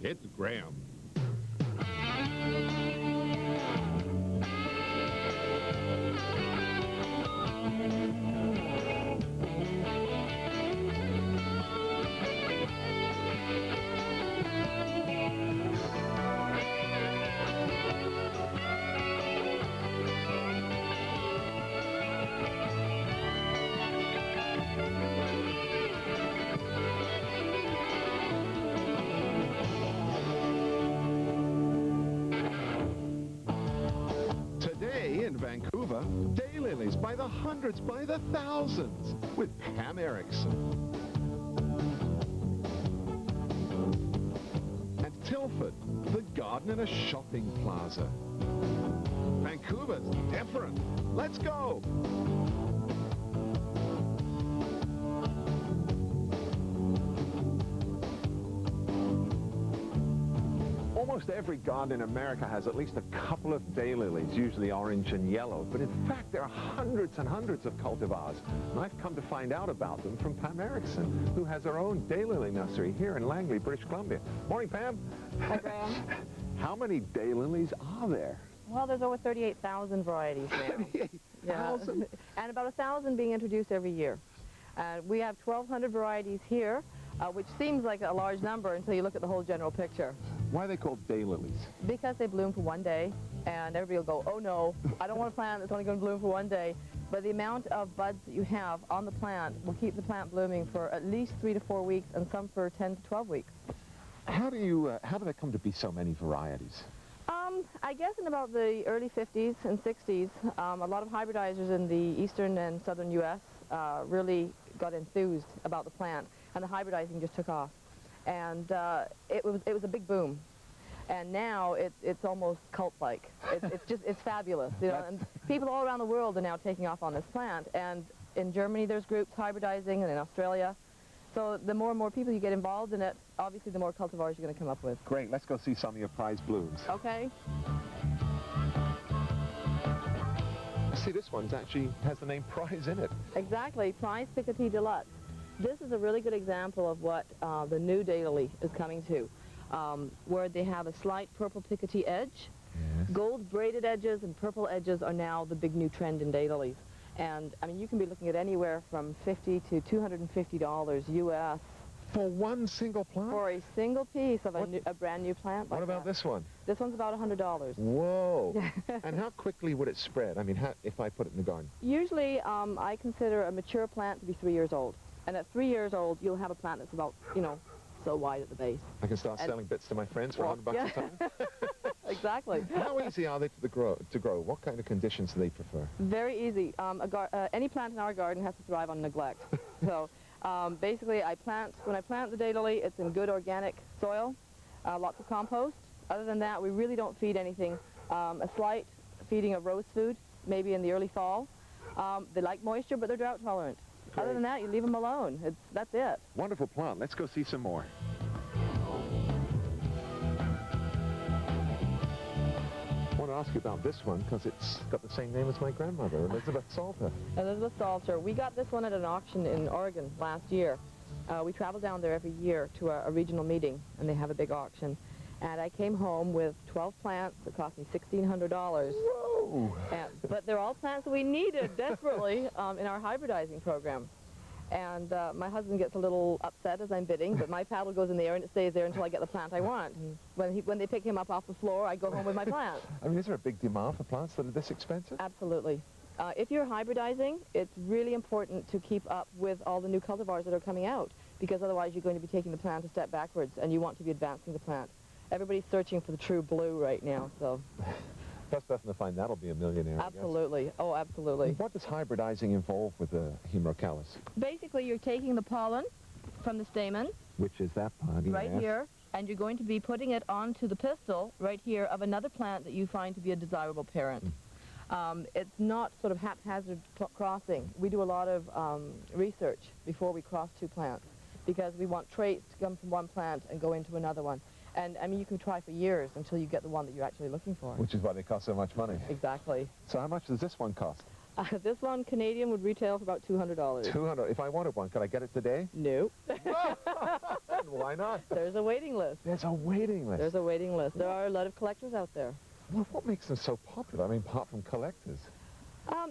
It's Graham. Today in Vancouver, daylilies by the hundreds, by the thousands, with Pam Erickson. And Tilford, the garden in a shopping plaza. Vancouver's different. Let's go! Almost every garden in America has at least a couple of daylilies, usually orange and yellow. But in fact, there are hundreds and hundreds of cultivars. And I've come to find out about them from Pam Erickson, who has her own daylily nursery here in Langley, British Columbia. Morning, Pam. Hi, Graham. How many daylilies are there? Well, there's over 38,000 varieties now. 38,000? Yeah. And about 1,000 being introduced every year. We have 1,200 varieties here, which seems like a large number until you look at the whole general picture. Why are they called daylilies? Because they bloom for one day, and everybody will go, oh no, I don't want a plant that's only going to bloom for one day. But the amount of buds that you have on the plant will keep the plant blooming for at least 3 to 4 weeks, and some for 10 to 12 weeks. How do there come to be so many varieties? I guess in about the early 50s and 60s, a lot of hybridizers in the eastern and southern U.S. Really got enthused about the plant, and the hybridizing just took off. And it was a big boom. And now it's almost cult-like. It's fabulous, you know. And people all around the world are now taking off on this plant. And in Germany, there's groups hybridizing, and in Australia. So the more and more people you get involved in it, obviously the more cultivars you're going to come up with. Great. Let's go see some of your prize blooms. Okay. See, this one's actually has the name Prize in it. Exactly. Prize Picotee Deluxe. This is a really good example of what the new daylily is coming to, where they have a slight purple picotee edge. Yes. Gold braided edges and purple edges are now the big new trend in daylilies. And, I mean, you can be looking at anywhere from $50 to $250 U.S. For one single plant? For a single piece of a brand new plant like What about that. This one? This one's about $100. Whoa. And how quickly would it spread? I mean, if I put it in the garden? Usually, I consider a mature plant to be 3 years old. And at 3 years old, you'll have a plant that's about, you know, so wide at the base. I can start selling bits to my friends for $100 a time? Exactly. How easy are they to grow? What kind of conditions do they prefer? Very easy. Any plant in our garden has to thrive on neglect. So basically, when I plant the daylily, it's in good organic soil, lots of compost. Other than that, we really don't feed anything. A slight feeding of rose food, maybe in the early fall. They like moisture, but they're drought tolerant. Great. Other than that, you leave them alone. That's it. Wonderful plant. Let's go see some more. I want to ask you about this one because it's got the same name as my grandmother, Elizabeth Salter. Elizabeth Salter. We got this one at an auction in Oregon last year. We travel down there every year to a regional meeting, and they have a big auction. And I came home with 12 plants that cost me $1,600. Whoa! But they're all plants that we needed desperately in our hybridizing program. And my husband gets a little upset as I'm bidding, but my paddle goes in the air and it stays there until I get the plant I want. And when they pick him up off the floor, I go home with my plant. I mean, is there a big demand for plants that are this expensive? Absolutely. If you're hybridizing, it's really important to keep up with all the new cultivars that are coming out, because otherwise you're going to be taking the plant a step backwards, and you want to be advancing the plant. Everybody's searching for the true blue right now, so... First person to find that'll be a millionaire. Absolutely. Oh, absolutely. What does hybridizing involve with the hemerocallis? Basically, you're taking the pollen from the stamen, Which is that part? right here, and you're going to be putting it onto the pistil right here of another plant that you find to be a desirable parent. It's not sort of haphazard crossing. We do a lot of research before we cross two plants, because we want traits to come from one plant and go into another one. And, I mean, you can try for years until you get the one that you're actually looking for. Which is why they cost so much money. Exactly. So how much does this one cost? This one, Canadian, would retail for about $200. $200. If I wanted one, could I get it today? No. Why not? There's a waiting list. There's a waiting list. There's a waiting list. There are a lot of collectors out there. Well, what makes them so popular? I mean, apart from collectors.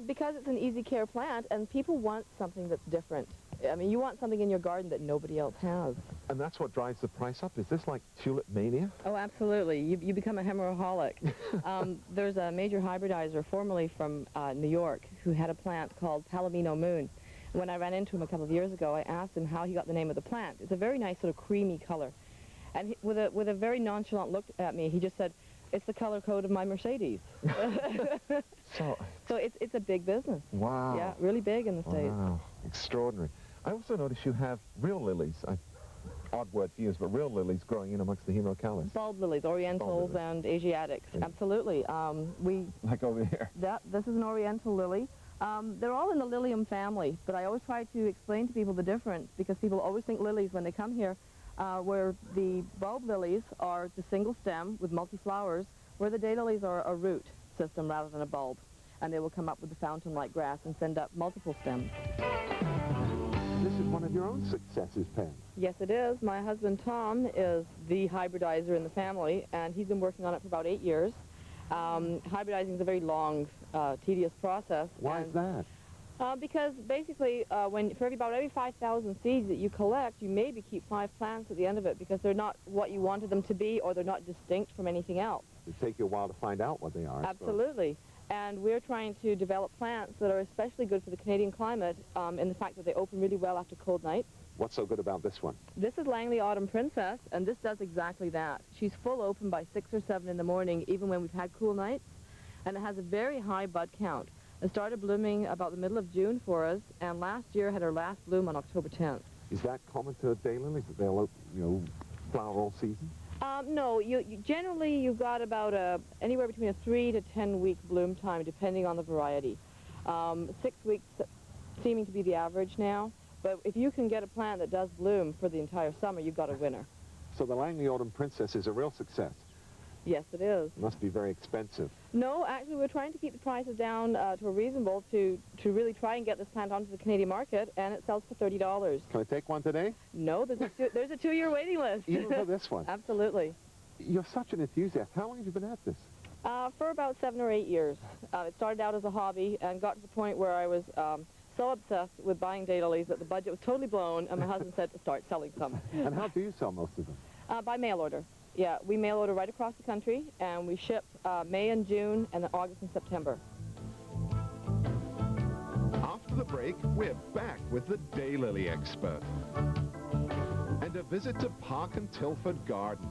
Because it's an easy care plant, and people want something that's different. I mean, you want something in your garden that nobody else has. And that's what drives the price up? Is this like tulip mania? Oh, absolutely. You become a hemeroholic. There's a major hybridizer formerly from New York who had a plant called Palomino Moon. When I ran into him a couple of years ago, I asked him how he got the name of the plant. It's a very nice sort of creamy color. And with a very nonchalant look at me, he just said, "It's the color code of my Mercedes." So it's a big business. Wow. Yeah, really big in the States. Wow, extraordinary. I also notice you have real lilies. Odd word to use, but real lilies growing in amongst the hemerocallis. Bulb lilies, orientals and Asiatics. Yeah. Absolutely. Like over here. This is an oriental lily. They're all in the lilium family, but I always try to explain to people the difference because people always think lilies when they come here, where the bulb lilies are the single stem with multi-flowers, where the daylilies are a root system rather than a bulb. And they will come up with the fountain-like grass and send up multiple stems. This is one of your own successes, Pam. Yes, it is. My husband, Tom, is the hybridizer in the family, and he's been working on it for about 8 years. Hybridizing is a very long, tedious process. Why is that? Because basically, for about every 5,000 seeds that you collect, you maybe keep 5 plants at the end of it because they're not what you wanted them to be or they're not distinct from anything else. It takes you a while to find out what they are. Absolutely. And we're trying to develop plants that are especially good for the Canadian climate in the fact that they open really well after cold nights. What's so good about this one? This is Langley Autumn Princess, and this does exactly that. She's full open by 6 or 7 in the morning, even when we've had cool nights, and it has a very high bud count. It started blooming about the middle of June for us, and last year had her last bloom on October 10th. Is that common to daylilies, that they'll, flower all season? No, generally you've got about anywhere between a 3 to 10 week bloom time, depending on the variety. 6 weeks seeming to be the average now, but if you can get a plant that does bloom for the entire summer, you've got a winner. So the Langley Autumn Princess is a real success. Yes, it is. It must be very expensive. No, actually, we're trying to keep the prices down to a reasonable to really try and get this plant onto the Canadian market, and it sells for $30. Can I take one today? No, there's a 2-year waiting list. Even for this one? Absolutely. You're such an enthusiast. How long have you been at this? For about 7 or 8 years. It started out as a hobby and got to the point where I was so obsessed with buying daylilies that the budget was totally blown, and my husband said to start selling some. And how do you sell most of them? By mail order. Yeah, we mail order right across the country, and we ship May and June, and then August and September. After the break, we're back with the daylily expert. And a visit to Park and Tilford Garden.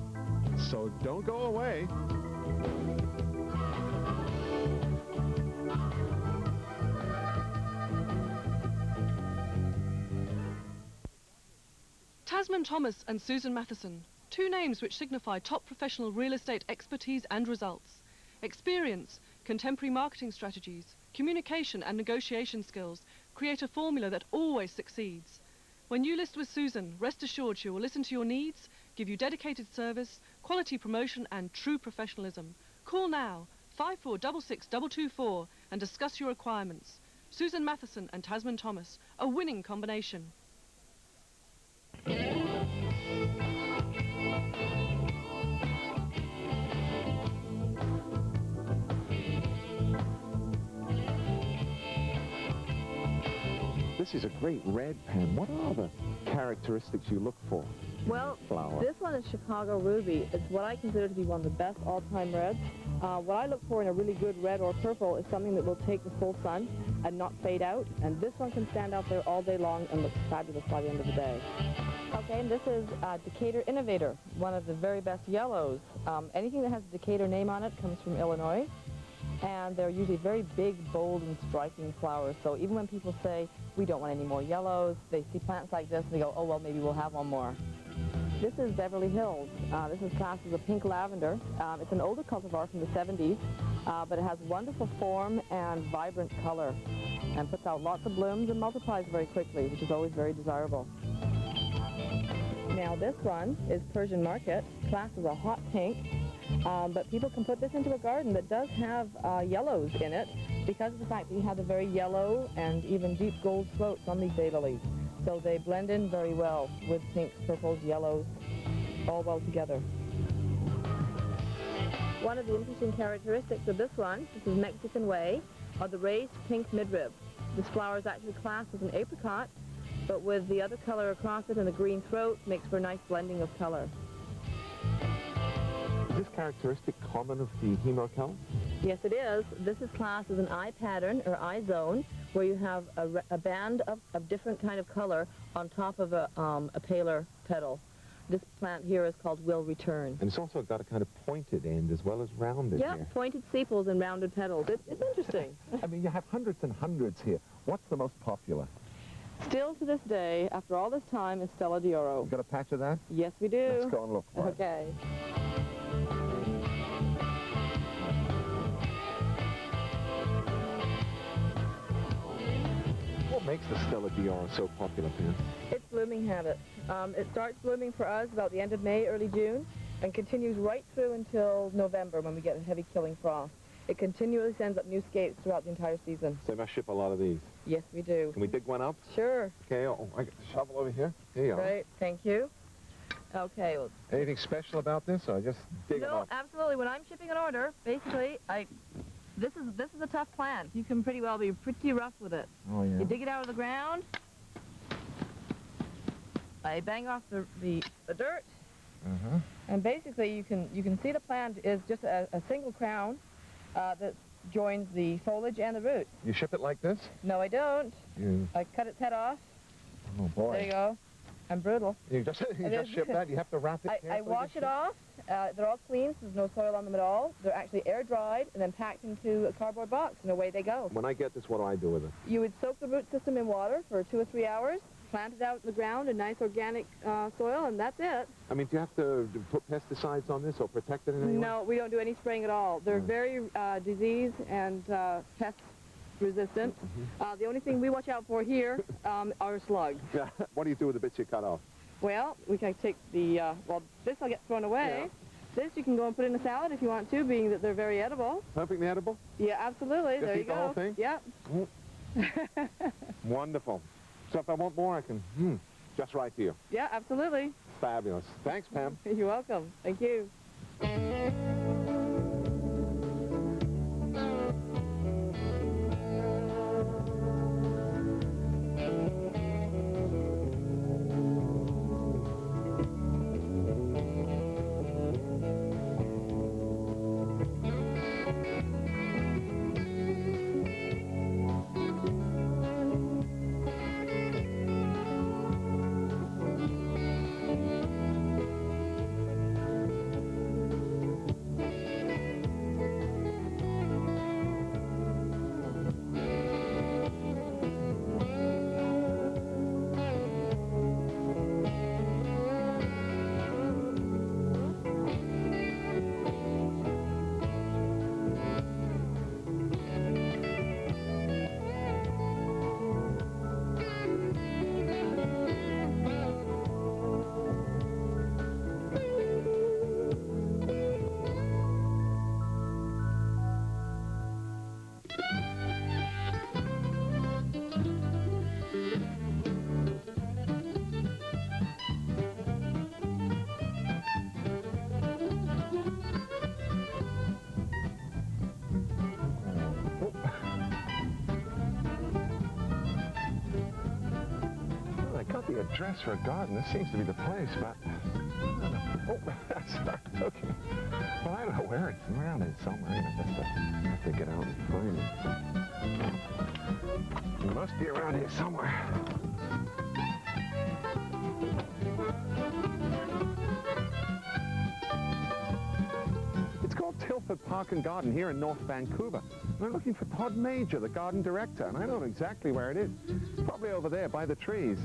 So don't go away. Tasman Thomas and Susan Matheson, 2 names which signify top professional real estate expertise and results. Experience, contemporary marketing strategies, communication and negotiation skills create a formula that always succeeds. When you list with Susan, rest assured she will listen to your needs, give you dedicated service, quality promotion and true professionalism. Call now, 5466 and discuss your requirements. Susan Matheson and Tasman Thomas, a winning combination. This is a great red, Pam. What are the characteristics you look for? Well, Flower. this one is Chicago Ruby. It's what I consider to be one of the best all-time reds. What I look for in a really good red or purple is something that will take the full sun and not fade out. And this one can stand out there all day long and look fabulous by the end of the day. Okay, and this is Decatur Innovator, one of the very best yellows. Anything that has a Decatur name on it comes from Illinois. And they're usually very big, bold, and striking flowers. So even when people say, we don't want any more yellows, they see plants like this and they go, oh, well, maybe we'll have one more. This is Beverly Hills. This is classed as a pink lavender. It's an older cultivar from the 70s, but it has wonderful form and vibrant color and puts out lots of blooms and multiplies very quickly, which is always very desirable. Now this one is Persian Market, classed as a hot pink. But people can put this into a garden that does have yellows in it because of the fact that you have the very yellow and even deep gold throats on these daylilies. So they blend in very well with pinks, purples, yellows, all well together. One of the interesting characteristics of this is Mexican way, are the raised pink midrib. This flower is actually classed as an apricot, but with the other color across it and the green throat makes for a nice blending of color. Is this characteristic common of the hemokel? Yes, it is. This is classed as an eye pattern or eye zone, where you have a band of different kind of color on top of a paler petal. This plant here is called Will Return. And it's also got a kind of pointed end as well as rounded Yeah, here. pointed sepals and rounded petals. It's interesting. I mean, you have hundreds and hundreds here. What's the most popular? Still to this day, after all this time, is Stella d'Oro. You got a patch of that? Yes, we do. Let's go and look for it. Okay. What makes the Stella d'Oro so popular, Pam? Its blooming habit. It starts blooming for us about the end of May, early June, and continues right through until November when we get a heavy killing frost. It continually sends up new scapes throughout the entire season. So you must ship a lot of these. Yes, we do. Can we dig one up? Sure. Okay, oh, I got the shovel over here. Here you are. Right, thank you. Okay. Well, Anything special about this, or just dig them no, up? absolutely. When I'm shipping an order, basically, this is a tough plant. You can pretty well be pretty rough with it. Oh, yeah. You dig it out of the ground. I bang off the dirt. Uh-huh. And basically, you can see the plant is just a single crown that joins the foliage and the root. You ship it like this? No, I don't. You... I cut its head off. Oh, boy. There you go. I'm brutal. You just ship that? You have to wrap it I carefully wash to it ship? off. They're all clean, so there's no soil on them at all. They're actually air dried and then packed into a cardboard box, and away they go. When I get this, what do I do with it? You would soak the root system in water for 2 or 3 hours, plant it out in the ground in nice organic soil, and that's it. I mean, do you have to put pesticides on this or protect it in any way? No, we don't do any spraying at all. They're very disease and pest resistant. The only thing we watch out for here are slugs. Yeah. What do you do with the bits you cut off? Well, we can take the, well, this will get thrown away. Yeah. This you can go and put in a salad if you want to, being that they're very edible. Perfectly edible? Yeah, absolutely. Just there you eat the go. whole thing? Yep. Wonderful. So if I want more, I can just write to you. Yeah, absolutely. Fabulous. Thanks, Pam. You're welcome. Thank you. The address for a garden. This seems to be the place, but... Oh, that's not okay. Well, I don't know where it's around it somewhere. I just have to get out and find it. It must be around here somewhere. It's called Tilford Park and Garden here in North Vancouver. And I'm looking for Todd Major, the garden director, and I know exactly where it is. Probably over there by the trees.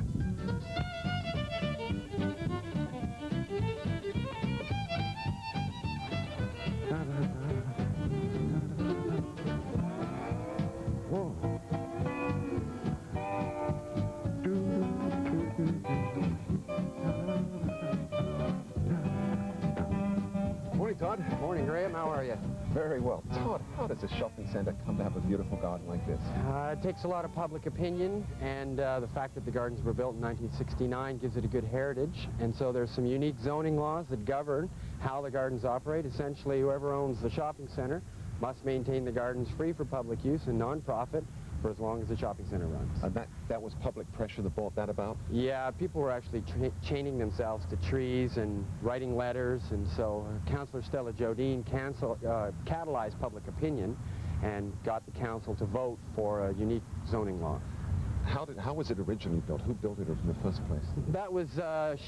Whoa. Todd. Morning, Graham. How are you? Very well. Todd, how does a shopping center come to have a beautiful garden like this? It takes a lot of public opinion, and the fact that the gardens were built in 1969 gives it a good heritage. And so there's some unique zoning laws that govern how the gardens operate. Essentially, whoever owns the shopping center must maintain the gardens free for public use and non-profit for as long as the shopping center runs. That was public pressure that brought that about? Yeah, people were actually chaining themselves to trees and writing letters, and so Councillor Stella Jodine catalyzed public opinion and got the council to vote for a unique zoning law. How was it originally built? Who built it in the first place? That was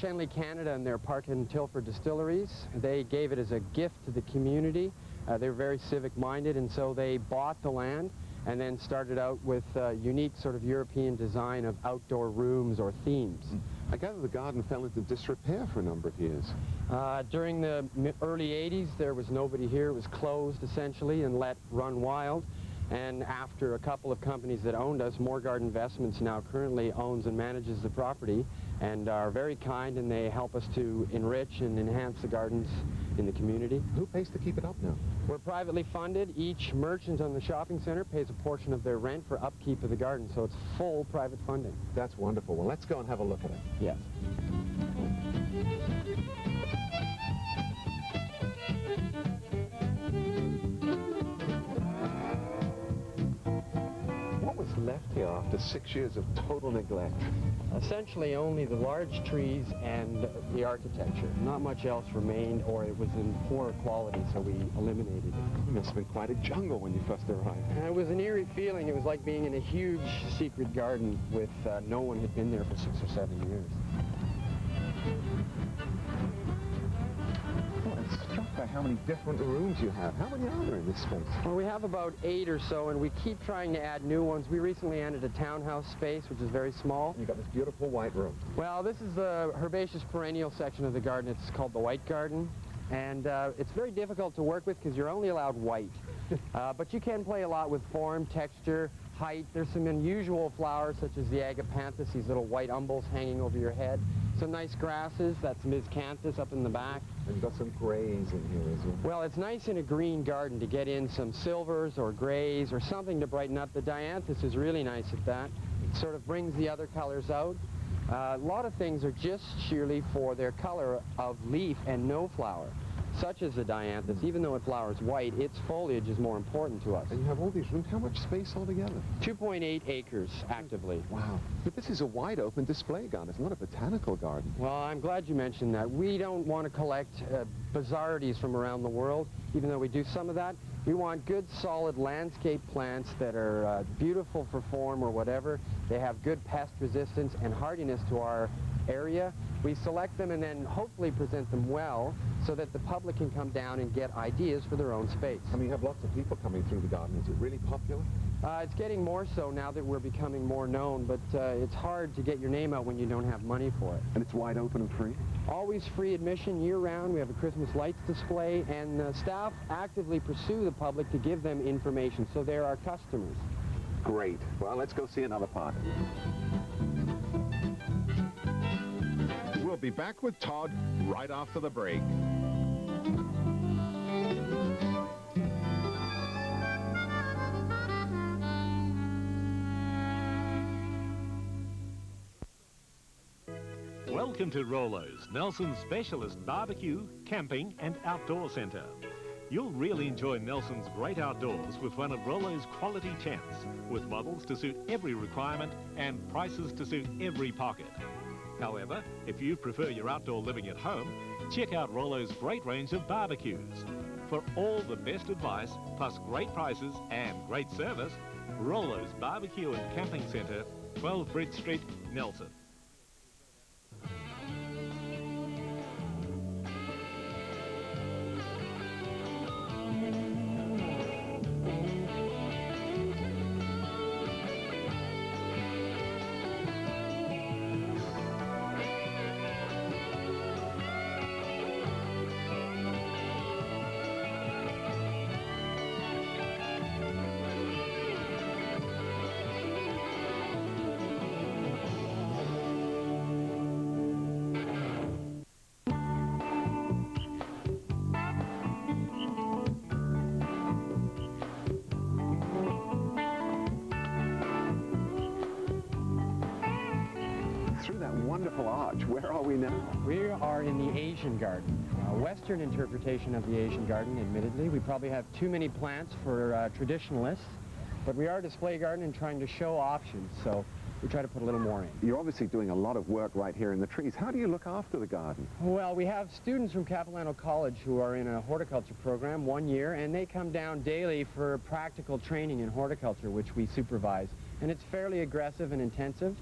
Shenley Canada and their Park and Tilford distilleries. They gave it as a gift to the community. They were very civic-minded, and so they bought the land and then started out with a unique sort of European design of outdoor rooms or themes. I gather the garden fell into disrepair for a number of years. During the early 80s, there was nobody here. It was closed, essentially, and let run wild. And after a couple of companies that owned us, More Garden Investments now currently owns and manages the property and are very kind, and they help us to enrich and enhance the gardens in the community. Who pays to keep it up now? We're privately funded. Each merchant on the shopping center pays a portion of their rent for upkeep of the garden, so it's full private funding. That's wonderful. Well, let's go and have a look at it. Yes. What was left here after 6 years of total neglect? Essentially only the large trees and the architecture. Not much else remained, or it was in poor quality, so we eliminated it. It must have been quite a jungle when you first arrived. And it was an eerie feeling. It was like being in a huge secret garden with no one had been there for 6 or 7 years. Well, I'm struck by how many different rooms you have. How many are there in this space? Well, we have about 8 or so, and we keep trying to add new ones. We recently added a townhouse space, which is very small. You've got this beautiful white room. Well, this is the herbaceous perennial section of the garden. It's called the White Garden, and it's very difficult to work with because you're only allowed white. But you can play a lot with form, texture, height. There's some unusual flowers, such as the agapanthus, these little white umbels hanging over your head. Some nice grasses. That's miscanthus up in the back. And you've got some grays in here as well. Well, it's nice in a green garden to get in some silvers or grays or something to brighten up. The dianthus is really nice at that. It sort of brings the other colors out. A lot of things are just sheerly for their color of leaf and no flower, such as the dianthus. Even though it flowers white, its foliage is more important to us. And you have all these rooms. How much space altogether? 2.8 acres actively. Wow. But this is a wide open display garden. It's not a botanical garden. Well, I'm glad you mentioned that. We don't want to collect bizarrities from around the world, even though we do some of that. We want good, solid landscape plants that are beautiful for form or whatever. They have good pest resistance and hardiness to our area. We select them and then hopefully present them well so that the public can come down and get ideas for their own space. I mean, you have lots of people coming through the garden. Is it really popular? It's getting more so now that we're becoming more known, but it's hard to get your name out when you don't have money for it. And it's wide open and free? Always free admission year-round. We have a Christmas lights display, and staff actively pursue the public to give them information, so they're our customers. Great. Well, let's go see another part. We'll be back with Todd right after the break. Welcome to Rollo's, Nelson's specialist barbecue, camping and outdoor centre. You'll really enjoy Nelson's great outdoors with one of Rollo's quality tents, with models to suit every requirement and prices to suit every pocket. However, if you prefer your outdoor living at home, check out Rollo's great range of barbecues. For all the best advice, plus great prices and great service, Rollo's Barbecue and Camping Centre, 12 Bridge Street, Nelson. beautiful arch. Where are we now? We are in the Asian garden, a Western interpretation of the Asian garden, admittedly. We probably have too many plants for traditionalists, but we are a display garden and trying to show options, so we try to put a little more in. You're obviously doing a lot of work right here in the trees. How do you look after the garden? Well, we have students from Capilano College who are in a horticulture program 1 year, and they come down daily for practical training in horticulture, which we supervise. And it's fairly aggressive and intensive,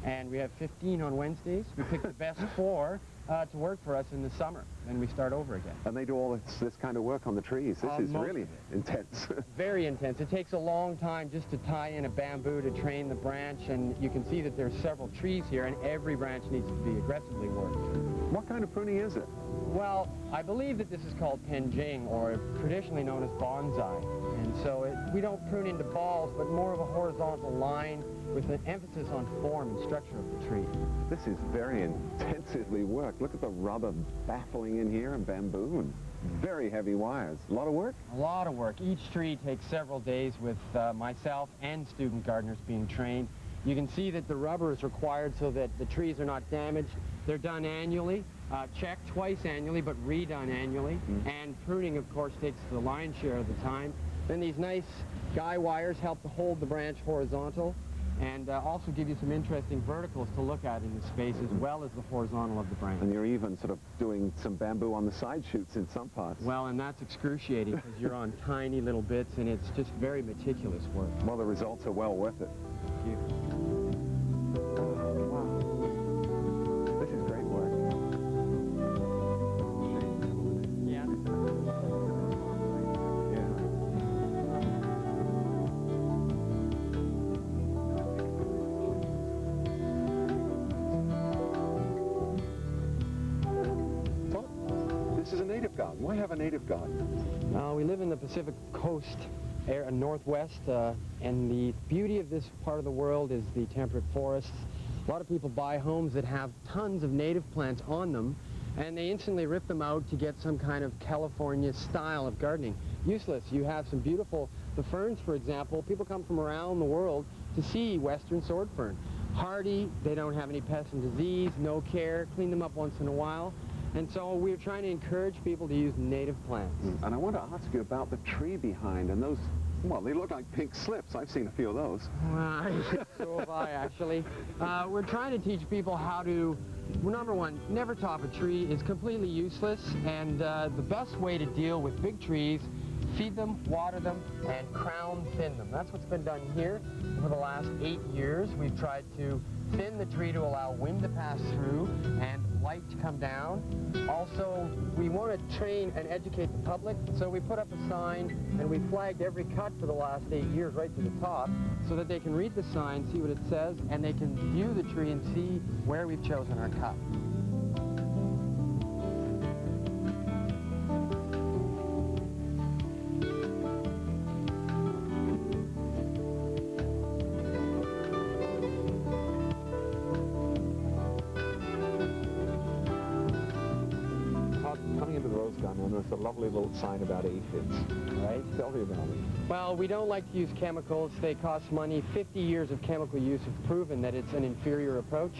and we have 15 on Wednesdays. We pick the best 4 to work for us in the summer, and we start over again. And they do all this kind of work on the trees. This is really intense. Very intense. It takes a long time just to tie in a bamboo to train the branch, and you can see that there's several trees here, and every branch needs to be aggressively worked. What kind of pruning is it? Well, I believe that this is called penjing, or traditionally known as bonsai. And so we don't prune into balls, but more of a horizontal line with an emphasis on form and structure of the tree. This is very intensively worked. Look at the rubber baffling in here and bamboo and very heavy wires. A lot of work? A lot of work. Each tree takes several days with myself and student gardeners being trained. You can see that the rubber is required so that the trees are not damaged. They're done annually, checked twice annually, but redone annually. And pruning, of course, takes the lion's share of the time. Then these nice guy wires help to hold the branch horizontal and also give you some interesting verticals to look at in the space as well as the horizontal of the branch. And you're even sort of doing some bamboo on the side shoots in some parts. Well, and that's excruciating because you're on tiny little bits and it's just very meticulous work. Well, the results are well worth it. Thank you. Oh, wow. This is great work. Yeah. This is a native garden. Why have a native garden? We live in the Pacific Coast, Northwest, and the beauty of this part of the world is the temperate forests. A lot of people buy homes that have tons of native plants on them, and they instantly rip them out to get some kind of California style of gardening. Useless. You have some beautiful, the ferns, for example, people come from around the world to see western sword fern. Hardy, they don't have any pests and disease, no care, clean them up once in a while. And so we're trying to encourage people to use native plants. And I want to ask you about the tree behind and those, well, they look like pink slips. I've seen a few of those. So have I, actually. We're trying to teach people how to, number one, never top a tree. It's completely useless, and the best way to deal with big trees, feed them, water them, and crown thin them. That's what's been done here over the last 8 years. We've tried to thin the tree to allow wind to pass through and light to come down. Also, we want to train and educate the public, so we put up a sign and we flagged every cut for the last 8 years right to the top so that they can read the sign, see what it says, and they can view the tree and see where we've chosen our cut. Coming into the rose garden, and there's a lovely little sign about aphids. Right? Tell me about it. Well, we don't like to use chemicals. They cost money. 50 years of chemical use have proven that it's an inferior approach.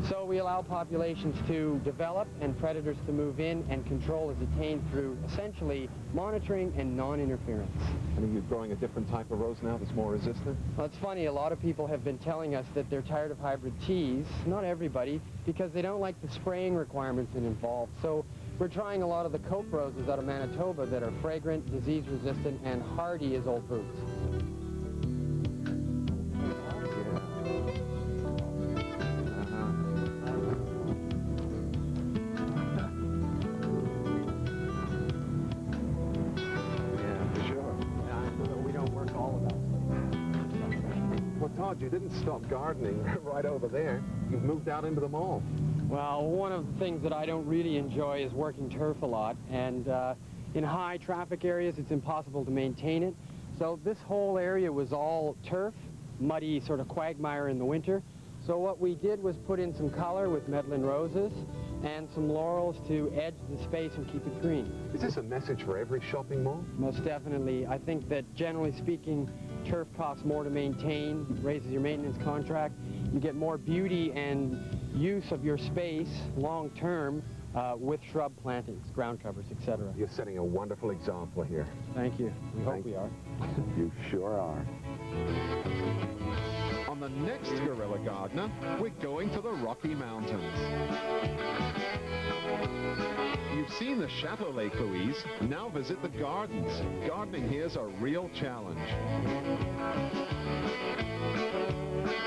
So we allow populations to develop and predators to move in, and control is attained through essentially monitoring and non-interference. And are you growing a different type of rose now that's more resistant? Well, it's funny, a lot of people have been telling us that they're tired of hybrid teas. Not everybody, because they don't like the spraying requirements involved. So we're trying a lot of the cope roses out of Manitoba that are fragrant, disease-resistant, and hardy as old boots. You didn't stop gardening right over there. You've moved out into the mall. Well, one of the things that I don't really enjoy is working turf a lot, and in high traffic areas it's impossible to maintain it. So this whole area was all turf, muddy sort of quagmire in the winter. So what we did was put in some color with Medlin roses and some laurels to edge the space and keep it green. Is this a message for every shopping mall? Most definitely. I think that generally speaking, turf costs more to maintain, raises your maintenance contract. You get more beauty and use of your space long term with shrub plantings, ground covers, etc. You're setting a wonderful example here. Thank you. We hope we are. You sure are. On the next Guerilla Gardener, we're going to the Rocky Mountains. You've seen the Chateau Lake Louise. Now visit the gardens. Gardening here's a real challenge.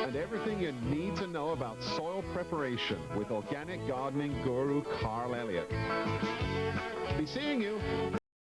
And everything you need to know about soil preparation with organic gardening guru Carl Elliott. Be seeing you.